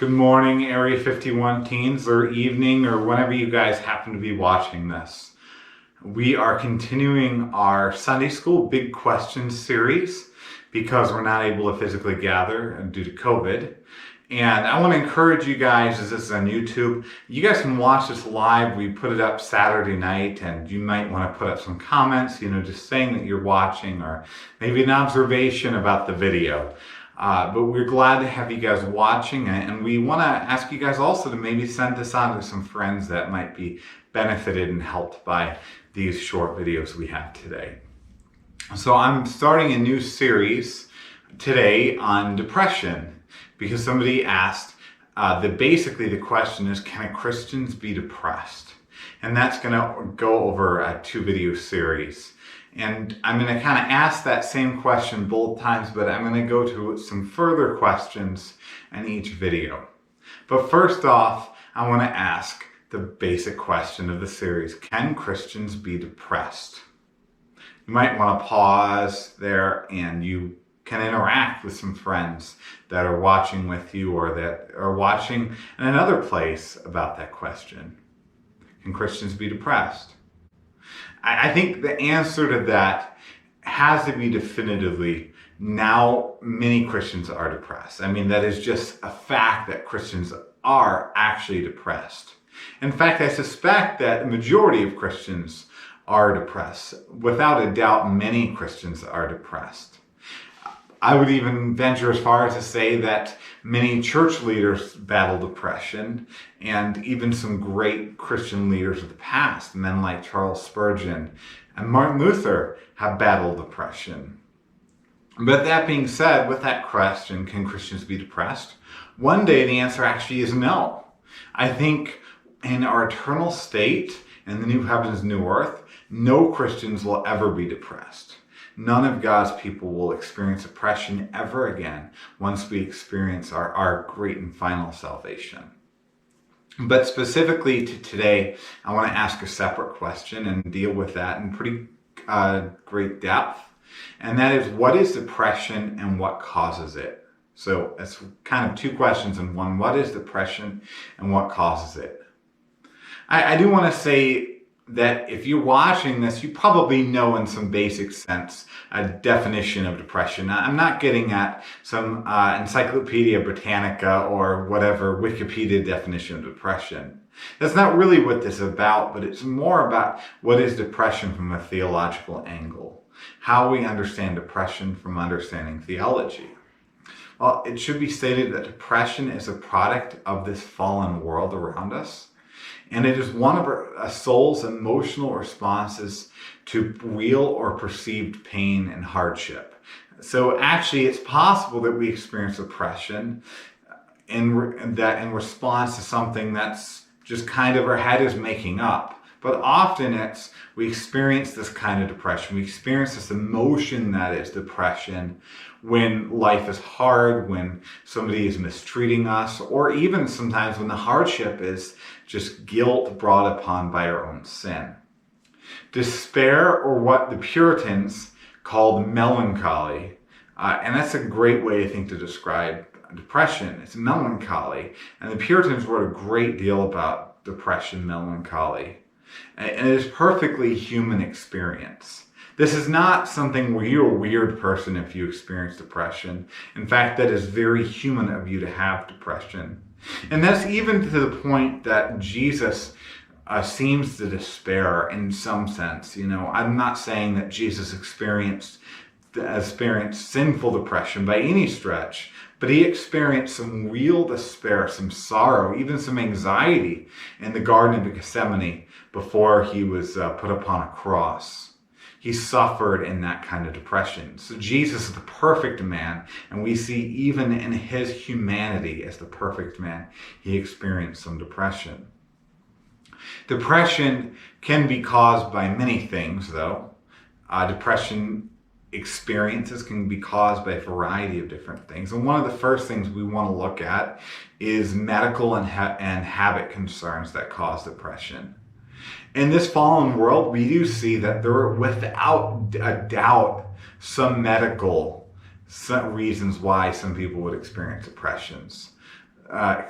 Good morning, Area 51 teens, or evening, or whenever you guys happen to be watching this. We are continuing our Sunday School Big Questions series because we're not able to physically gather due to COVID. And I want to encourage you guys, as this is on YouTube, you guys can watch this live. We put it up Saturday night, and you might want to put up some comments, just saying that you're watching, or maybe an observation about the video. But we're glad to have you guys watching, and we want to ask you guys also to maybe send this on to some friends that might be benefited and helped by these short videos we have today. So I'm starting a new series today on depression because somebody asked, basically the question is, can Christians be depressed? And that's going to go over a 2-video series. And I'm going to kind of ask that same question both times, but I'm going to go to some further questions in each video. But first off, I want to ask the basic question of the series: can Christians be depressed? You might want to pause there, and you can interact with some friends that are watching with you or that are watching in another place about that question. Can Christians be depressed? I think the answer to that has to be definitively, now many Christians are depressed. I mean, that is just a fact that Christians are actually depressed. In fact, I suspect that the majority of Christians are depressed. Without a doubt, many Christians are depressed. I would even venture as far as to say that many church leaders battle depression, and even some great Christian leaders of the past, men like Charles Spurgeon and Martin Luther, have battled depression. But that being said, with that question, can Christians be depressed? One day the answer actually is no. I think in our eternal state, in the new heavens, new earth, no Christians will ever be depressed. None of God's people will experience depression ever again once we experience our great and final salvation. But specifically to today, I want to ask a separate question and deal with that in pretty great depth. And that is, what is depression and what causes it? So it's kind of 2 questions in one. What is depression and what causes it? I do want to say that if you're watching this, you probably know in some basic sense a definition of depression. I'm not getting at some Encyclopedia Britannica or whatever Wikipedia definition of depression. That's not really what this is about, but it's more about what is depression from a theological angle. How we understand depression from understanding theology. Well, it should be stated that depression is a product of this fallen world around us. And it is one of our soul's emotional responses to real or perceived pain and hardship. So actually, it's possible that we experience depression in response to something that's just kind of our head is making up. But often we experience this kind of depression. We experience this emotion that is depression when life is hard, when somebody is mistreating us, or even sometimes when the hardship is just guilt brought upon by our own sin. Despair, or what the Puritans called melancholy, and that's a great way, I think, to describe depression. It's melancholy, and the Puritans wrote a great deal about depression, melancholy. And it is perfectly human experience. This is not something where you're a weird person if you experience depression. In fact, that is very human of you to have depression. And that's even to the point that Jesus seems to despair in some sense. I'm not saying that Jesus experienced sinful depression by any stretch, but he experienced some real despair, some sorrow, even some anxiety in the Garden of Gethsemane before he was put upon a cross. He suffered in that kind of depression. So Jesus is the perfect man, and we see even in his humanity as the perfect man, he experienced some depression. Depression can be caused by many things, though. Depression experiences can be caused by a variety of different things. And one of the first things we want to look at is medical and habit concerns that cause depression. In this fallen world, we do see that there are, without a doubt, some medical reasons why some people would experience depressions.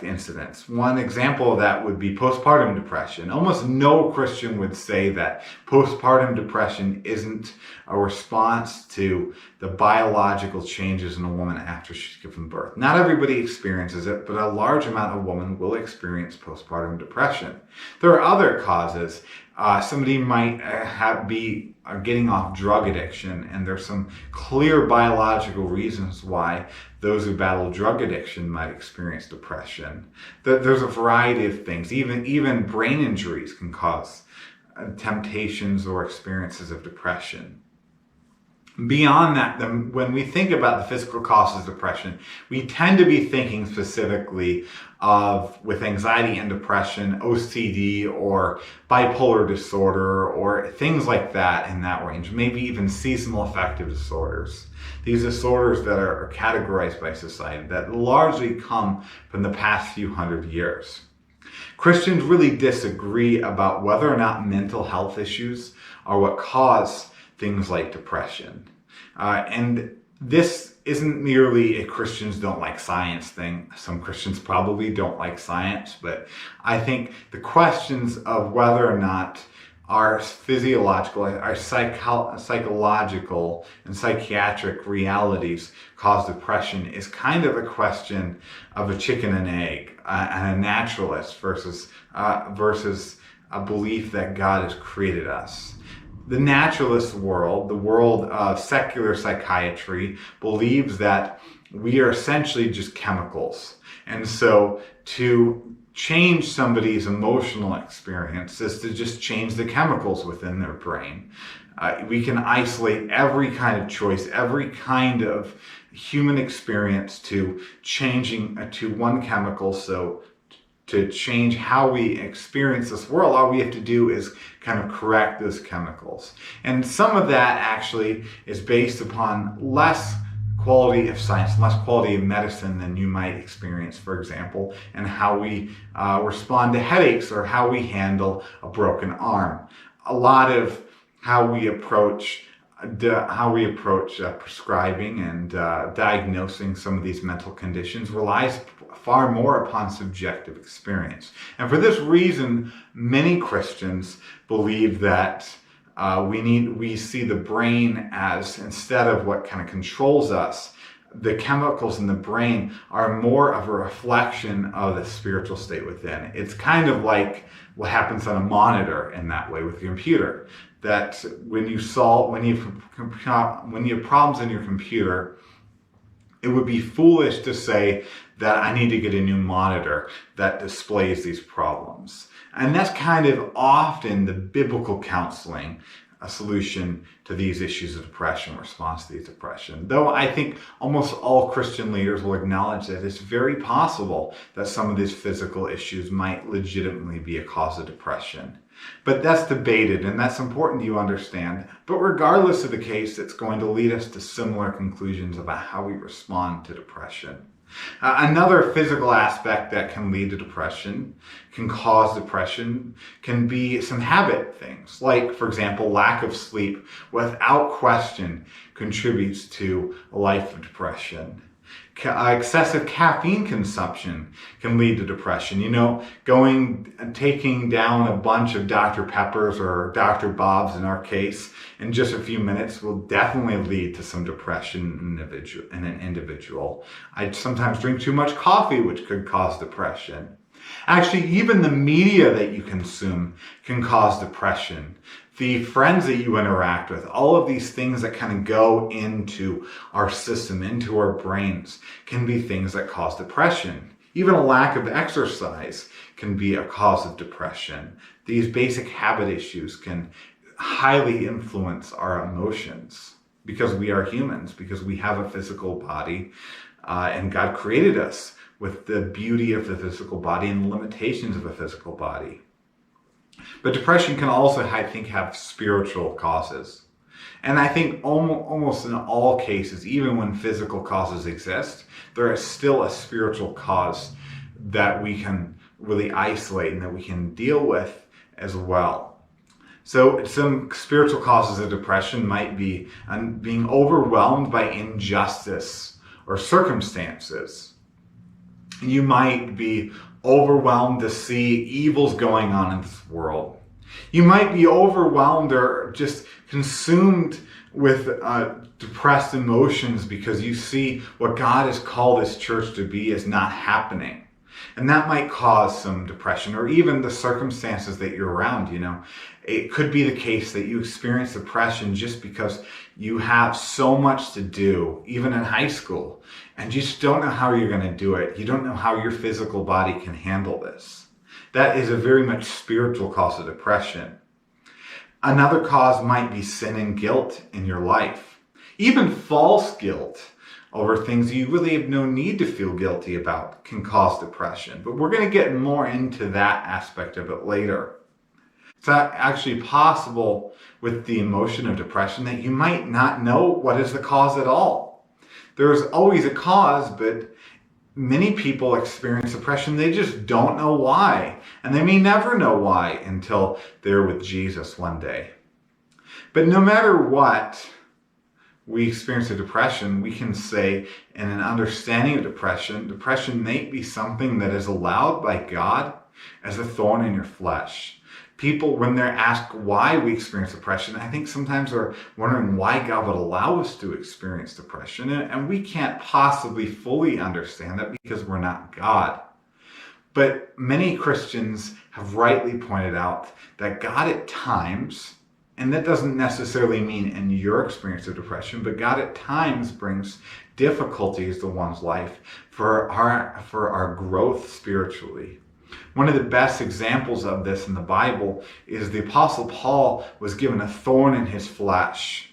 incidents. One example of that would be postpartum depression. Almost no Christian would say that postpartum depression isn't a response to the biological changes in a woman after she's given birth. Not everybody experiences it, but a large amount of women will experience postpartum depression. There are other causes. Somebody might be getting off drug addiction, and there's some clear biological reasons why those who battle drug addiction might experience depression. There's a variety of things. Even brain injuries can cause temptations or experiences of depression. Beyond that, when we think about the physical causes of depression, we tend to be thinking specifically of, with anxiety and depression, OCD or bipolar disorder or things like that in that range, maybe even seasonal affective disorders. These disorders that are categorized by society that largely come from the past few hundred years. Christians really disagree about whether or not mental health issues are what cause things like depression. And this isn't merely a Christians don't like science thing. Some Christians probably don't like science, but I think the questions of whether or not our physiological, our psychological and psychiatric realities cause depression is kind of a question of a chicken and egg, and a naturalist versus a belief that God has created us. The naturalist world, the world of secular psychiatry, believes that we are essentially just chemicals. And so to change somebody's emotional experience is to just change the chemicals within their brain. We can isolate every kind of choice, every kind of human experience to changing to one chemical. So to change how we experience this world, all we have to do is kind of correct those chemicals. And some of that actually is based upon less quality of science, less quality of medicine than you might experience, for example, and how we respond to headaches or how we handle a broken arm. A lot of how we approach prescribing and diagnosing some of these mental conditions relies far more upon subjective experience. And for this reason, many Christians believe that we see the brain as, instead of what kind of controls us, the chemicals in the brain are more of a reflection of the spiritual state within. It's kind of like what happens on a monitor in that way with a computer. That when you have problems in your computer, it would be foolish to say that I need to get a new monitor that displays these problems. And that's kind of often the biblical counseling, a solution to these issues of depression, response to these depression. Though I think almost all Christian leaders will acknowledge that it's very possible that some of these physical issues might legitimately be a cause of depression. But that's debated, and that's important you understand. But regardless of the case, it's going to lead us to similar conclusions about how we respond to depression. Another physical aspect that can lead to depression, can cause depression, can be some habit things. Like, for example, lack of sleep, without question, contributes to a life of depression. Excessive caffeine consumption can lead to depression. Taking down a bunch of Dr. Peppers or Dr. Bob's in our case in just a few minutes will definitely lead to some depression in an individual. I sometimes drink too much coffee, which could cause depression. Actually, even the media that you consume can cause depression. The friends that you interact with, all of these things that kind of go into our system, into our brains, can be things that cause depression. Even a lack of exercise can be a cause of depression. These basic habit issues can highly influence our emotions because we are humans, because we have a physical body, and God created us with the beauty of the physical body and the limitations of a physical body. But depression can also, I think, have spiritual causes. And I think almost in all cases, even when physical causes exist, there is still a spiritual cause that we can really isolate and that we can deal with as well. So some spiritual causes of depression might be being overwhelmed by injustice or circumstances. You might be overwhelmed to see evils going on in this world. You might be overwhelmed or just consumed with depressed emotions because you see what God has called His church to be is not happening. And that might cause some depression, or even the circumstances that you're around. It could be the case that you experience depression just because you have so much to do, even in high school, and you just don't know how you're going to do it. You don't know how your physical body can handle this. That is a very much spiritual cause of depression. Another cause might be sin and guilt in your life. Even false guilt over things you really have no need to feel guilty about can cause depression. But we're going to get more into that aspect of it later. It's actually possible with the emotion of depression that you might not know what is the cause at all. There's always a cause, but many people experience depression. They just don't know why. And they may never know why until they're with Jesus one day. But no matter what we experience a depression, we can say in an understanding of depression may be something that is allowed by God as a thorn in your flesh. People, when they're asked why we experience depression, I think sometimes they're wondering why God would allow us to experience depression. And we can't possibly fully understand that because we're not God. But many Christians have rightly pointed out that God at times, and that doesn't necessarily mean in your experience of depression, but God at times brings difficulties to one's life for our growth spiritually. One of the best examples of this in the Bible is the Apostle Paul was given a thorn in his flesh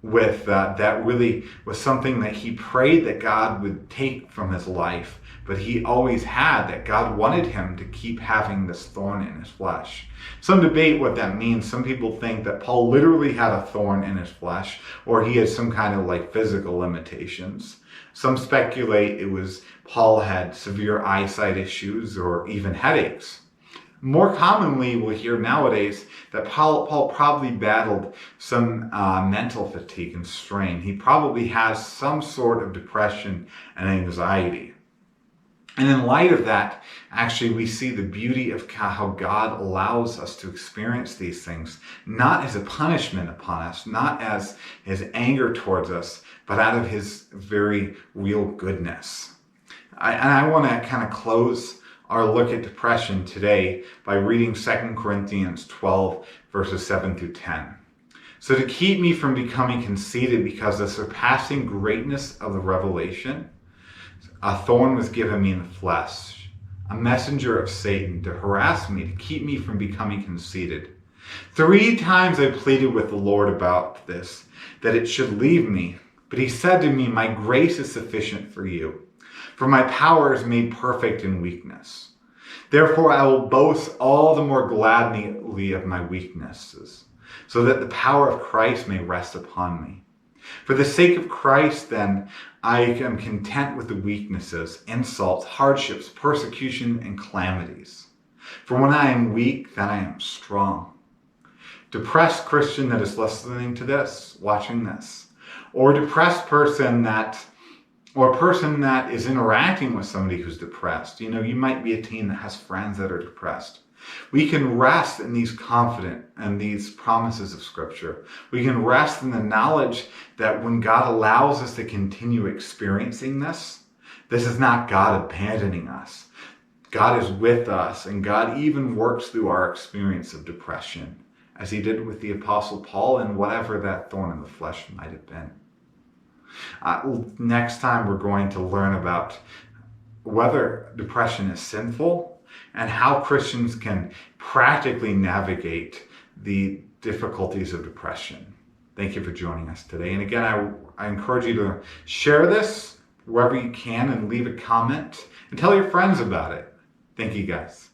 with that really was something that he prayed that God would take from his life, but he always had, that God wanted him to keep having this thorn in his flesh. Some debate what that means. Some people think that Paul literally had a thorn in his flesh, or he had some kind of physical limitations. Some speculate it was Paul had severe eyesight issues or even headaches. More commonly, we'll hear nowadays that Paul probably battled some mental fatigue and strain. He probably has some sort of depression and anxiety. And in light of that, actually, we see the beauty of how God allows us to experience these things, not as a punishment upon us, not as His anger towards us, but out of His very real goodness. I want to kind of close our look at depression today by reading 2 Corinthians 12, verses 7 through 10. So to keep me from becoming conceited because of the surpassing greatness of the revelation, a thorn was given me in the flesh, a messenger of Satan to harass me, to keep me from becoming conceited. 3 times I pleaded with the Lord about this, that it should leave me. But He said to me, my grace is sufficient for you, for my power is made perfect in weakness. Therefore I will boast all the more gladly of my weaknesses, so that the power of Christ may rest upon me. For the sake of Christ, then, I am content with the weaknesses, insults, hardships, persecution, and calamities. For when I am weak, then I am strong. Depressed Christian that is listening to this, watching this, or depressed person or a person that is interacting with somebody who's depressed. You might be a teen that has friends that are depressed. We can rest in these these promises of Scripture. We can rest in the knowledge that when God allows us to continue experiencing this is not God abandoning us. God is with us, and God even works through our experience of depression, as He did with the Apostle Paul and whatever that thorn in the flesh might have been. Next time we're going to learn about whether depression is sinful and how Christians can practically navigate the difficulties of depression. Thank you for joining us today. And again, I encourage you to share this wherever you can and leave a comment and tell your friends about it. Thank you, guys.